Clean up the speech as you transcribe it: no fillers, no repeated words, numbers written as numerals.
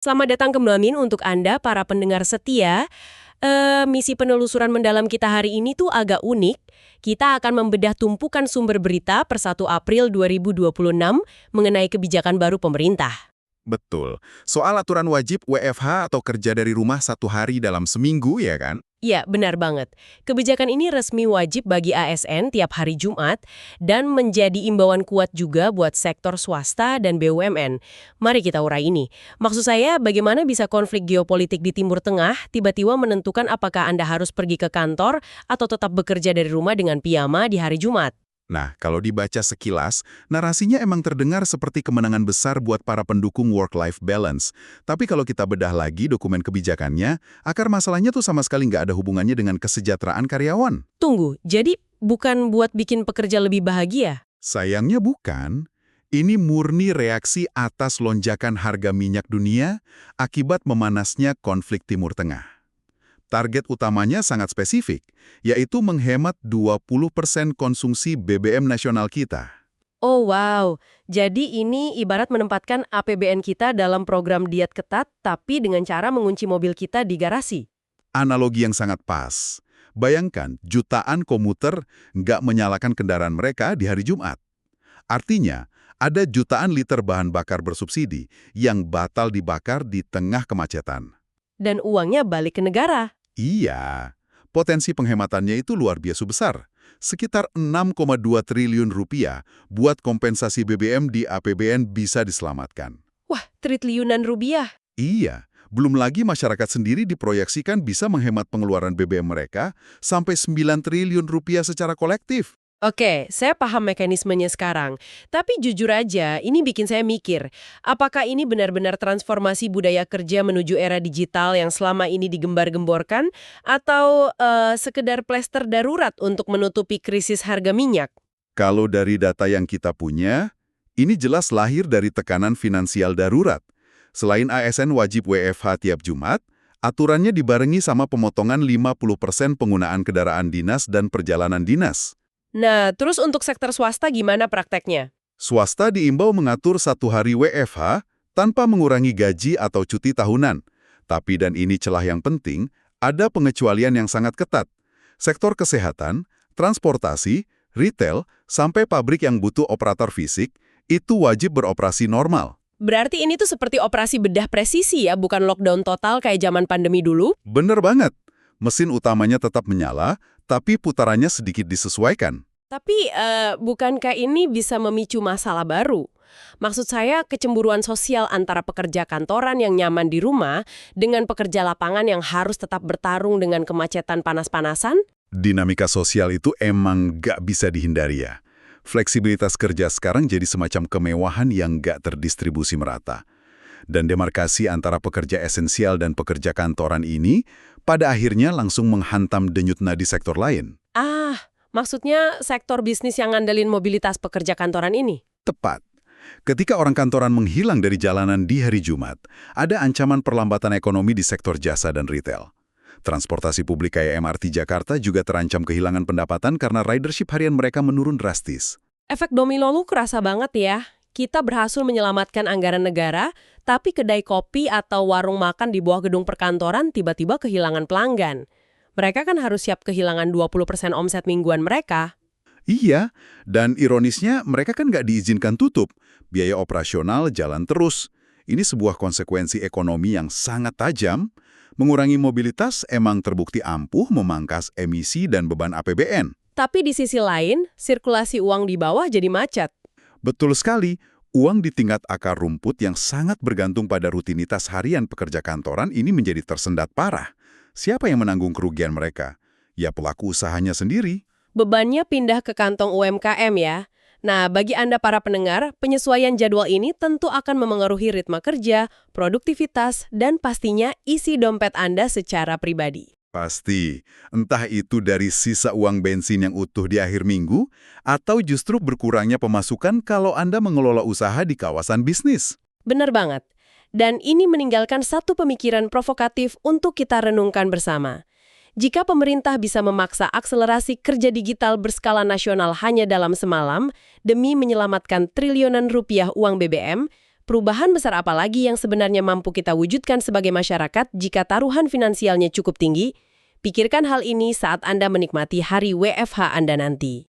Selamat datang kembali untuk Anda, para pendengar setia. Misi penelusuran mendalam kita hari ini tuh agak unik. Kita akan membedah tumpukan sumber berita per 1 April 2026 mengenai kebijakan baru pemerintah. Betul. Soal aturan wajib WFH atau kerja dari rumah 1 hari dalam seminggu, ya kan? Ya, benar banget. Kebijakan ini resmi wajib bagi ASN tiap hari Jumat dan menjadi imbauan kuat juga buat sektor swasta dan BUMN. Mari kita urai ini. Maksud saya, bagaimana bisa konflik geopolitik di Timur Tengah tiba-tiba menentukan apakah Anda harus pergi ke kantor atau tetap bekerja dari rumah dengan piyama di hari Jumat? Nah, kalau dibaca sekilas, narasinya emang terdengar seperti kemenangan besar buat para pendukung work-life balance. Tapi kalau kita bedah lagi dokumen kebijakannya, akar masalahnya tuh sama sekali nggak ada hubungannya dengan kesejahteraan karyawan. Tunggu, jadi bukan buat bikin pekerja lebih bahagia? Sayangnya bukan. Ini murni reaksi atas lonjakan harga minyak dunia akibat memanasnya konflik Timur Tengah. Target utamanya sangat spesifik, yaitu menghemat 20% konsumsi BBM nasional kita. Oh wow, jadi ini ibarat menempatkan APBN kita dalam program diet ketat tapi dengan cara mengunci mobil kita di garasi. Analogi yang sangat pas. Bayangkan, jutaan komuter nggak menyalakan kendaraan mereka di hari Jumat. Artinya, ada jutaan liter bahan bakar bersubsidi yang batal dibakar di tengah kemacetan. Dan uangnya balik ke negara. Iya, potensi penghematannya itu luar biasa besar. Sekitar 6,2 triliun rupiah buat kompensasi BBM di APBN bisa diselamatkan. Wah, triliunan rupiah. Iya, belum lagi masyarakat sendiri diproyeksikan bisa menghemat pengeluaran BBM mereka sampai 9 triliun rupiah secara kolektif. Oke, saya paham mekanismenya sekarang. Tapi jujur aja, ini bikin saya mikir, apakah ini benar-benar transformasi budaya kerja menuju era digital yang selama ini digembar-gemborkan, atau sekedar plester darurat untuk menutupi krisis harga minyak? Kalau dari data yang kita punya, ini jelas lahir dari tekanan finansial darurat. Selain ASN wajib WFH tiap Jumat, aturannya dibarengi sama pemotongan 50% penggunaan kendaraan dinas dan perjalanan dinas. Nah, terus untuk sektor swasta gimana prakteknya? Swasta diimbau mengatur 1 hari WFH tanpa mengurangi gaji atau cuti tahunan. Tapi dan ini celah yang penting, ada pengecualian yang sangat ketat. Sektor kesehatan, transportasi, retail, sampai pabrik yang butuh operator fisik, itu wajib beroperasi normal. Berarti ini tuh seperti operasi bedah presisi ya, bukan lockdown total kayak zaman pandemi dulu? Bener banget. Mesin utamanya tetap menyala, tapi putarannya sedikit disesuaikan. Tapi bukankah ini bisa memicu masalah baru? Maksud saya kecemburuan sosial antara pekerja kantoran yang nyaman di rumah dengan pekerja lapangan yang harus tetap bertarung dengan kemacetan panas-panasan? Dinamika sosial itu emang gak bisa dihindari ya. Fleksibilitas kerja sekarang jadi semacam kemewahan yang gak terdistribusi merata. Dan demarkasi antara pekerja esensial dan pekerja kantoran ini pada akhirnya langsung menghantam denyut nadi sektor lain. Maksudnya sektor bisnis yang ngandelin mobilitas pekerja kantoran ini? Tepat. Ketika orang kantoran menghilang dari jalanan di hari Jumat, ada ancaman perlambatan ekonomi di sektor jasa dan retail. Transportasi publik kayak MRT Jakarta juga terancam kehilangan pendapatan karena ridership harian mereka menurun drastis. Efek domino lu kerasa banget ya. Kita berhasil menyelamatkan anggaran negara, tapi kedai kopi atau warung makan di bawah gedung perkantoran tiba-tiba kehilangan pelanggan. Mereka kan harus siap kehilangan 20% omset mingguan mereka. Iya, dan ironisnya mereka kan nggak diizinkan tutup. Biaya operasional jalan terus. Ini sebuah konsekuensi ekonomi yang sangat tajam. Mengurangi mobilitas emang terbukti ampuh memangkas emisi dan beban APBN. Tapi di sisi lain, sirkulasi uang di bawah jadi macet. Betul sekali, uang di tingkat akar rumput yang sangat bergantung pada rutinitas harian pekerja kantoran ini menjadi tersendat parah. Siapa yang menanggung kerugian mereka? Ya pelaku usahanya sendiri. Bebannya pindah ke kantong UMKM ya. Nah, bagi Anda para pendengar, penyesuaian jadwal ini tentu akan memengaruhi ritme kerja, produktivitas, dan pastinya isi dompet Anda secara pribadi. Pasti, entah itu dari sisa uang bensin yang utuh di akhir minggu, atau justru berkurangnya pemasukan kalau Anda mengelola usaha di kawasan bisnis. Benar banget. Dan ini meninggalkan satu pemikiran provokatif untuk kita renungkan bersama. Jika pemerintah bisa memaksa akselerasi kerja digital berskala nasional hanya dalam semalam demi menyelamatkan triliunan rupiah uang BBM, perubahan besar apa lagi yang sebenarnya mampu kita wujudkan sebagai masyarakat jika taruhan finansialnya cukup tinggi? Pikirkan hal ini saat Anda menikmati hari WFH Anda nanti.